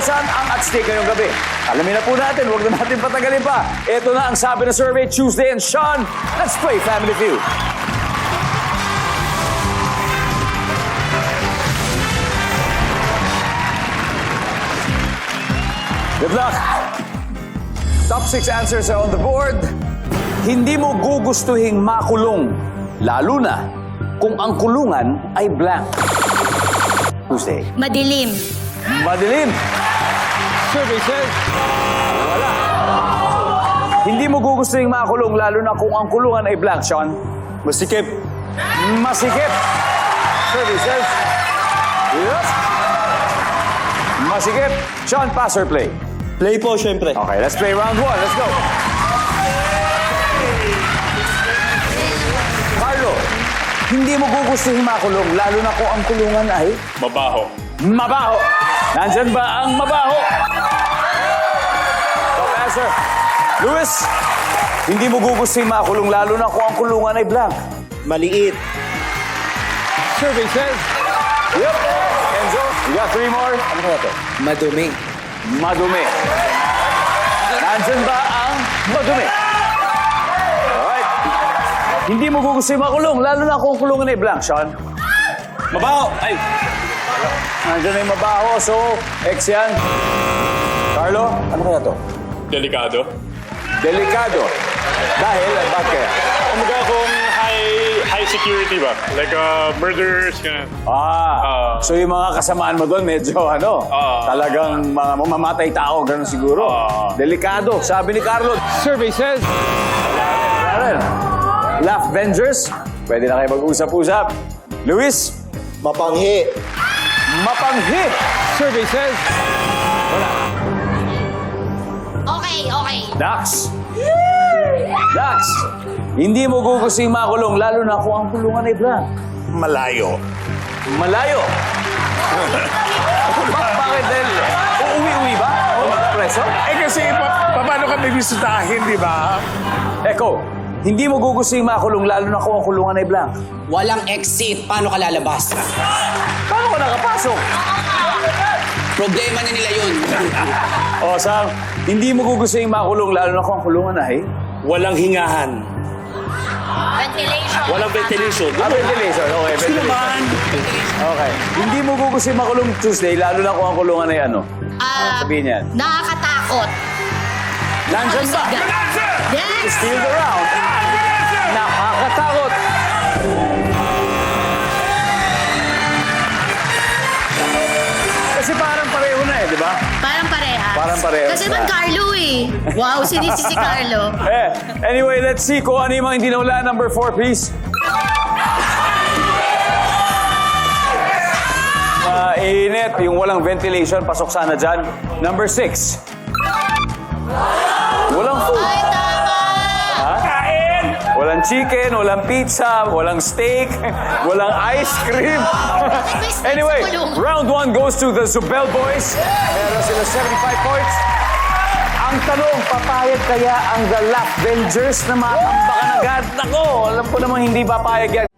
ang at stake ngayong gabi. Alamin na po natin, huwag na natin patagalin pa. Ito na ang sabi ng Survey Tuesday. And Sean, let's play Family Feud. Good luck. Top 6 answers are on the board. Hindi mo gugustuhing makulong, lalo na kung ang kulungan ay blank. Tuesday. Madilim. Madilim. Survey says, Wala. Hindi mo gugustuhing makulong, lalo na kung ang kulungan ay blank, Sean. masikip. Masikip. Survey says. Yes. Masikip. Sean, pass or play? Play po, syempre. Okay, let's play round 1. Let's go. Carlo, hindi mo gugustuhin makulong, lalo na kung ang kulungan ay Mabaho. mabaho. Nandyan ba ang mabaho? Top answer. Luis, hindi mo gugustuhin makulong, lalo na kung ang kulungan ay blank. Maliit. Survey says, Yep. Enzo, you got 3 more. Ano kaya ito? Madumi. Madumi. Nandyan ba ang madumi? Alright. Hindi mo gugustuhin makulong, lalo na kung ang kulungan ay blank, Sean. Mabaho! Ay! Nandyan na yung mabaho, so X yan. Carlo, ano kaya to? Delikado. Delikado. Dahil, bakit kaya? Kumbaga kung high security ba? Like murderers, ganun. So yung mga kasamaan mo doon, medyo talagang mga mamamatay tao, gano'n siguro. Delikado, sabi ni Carlo. survey says, Laugh Vengers, pwede na kayo mag-usap-usap. Luis, mapanghi. mapanghi. Survey says, Okay. Dax. Dax, hindi mo gugustuhin makulong, lalo na kung ang kulungan ay blank. Malayo. Malayo. Bakit dahil? Uuwi-uwi ba? O preso? Kasi paano kami bisitahin, di ba? Eko, hindi mo gugustuhin makulong, lalo na kung ang kulungan ay blank. Walang exit. Paano ka lalabas? Paano ka nakapasok? Problema na nila yun. O, Sam, hindi mo gugustuhin makulong, lalo na kung ang kulungan ay... Walang hingahan. Ventilation. Walang ventilation. ventilation. Okay, ventilation. Okay. Hindi mo gugustuhin makulong Tuesday, lalo na kung ang kulungan ay ano? Sabihin yan. Nakakatakot. Nandyan ba? Yes! Steal the round. Nakakatakot. Kasi parang pareho na di ba? Parang parehas. Parang parehas Kasi na. man Carlo Wow, sinisi si Carlo. Anyway, let's see kung ano yung mga hindi nawala. Number 4, please. Init. Yung walang ventilation, pasok sana dyan. Number 6. Walang food. Ay, tama! Kain! Walang chicken, walang pizza, walang steak, walang ice cream. May steak Anyway, sa kulungan. round 1 goes to the Zubel Boys. Meron sila 75 points. Ang tanong, papayag kaya ang The Laugh Vengers na makambakan agad? Nako, alam ko namang hindi papayag yan.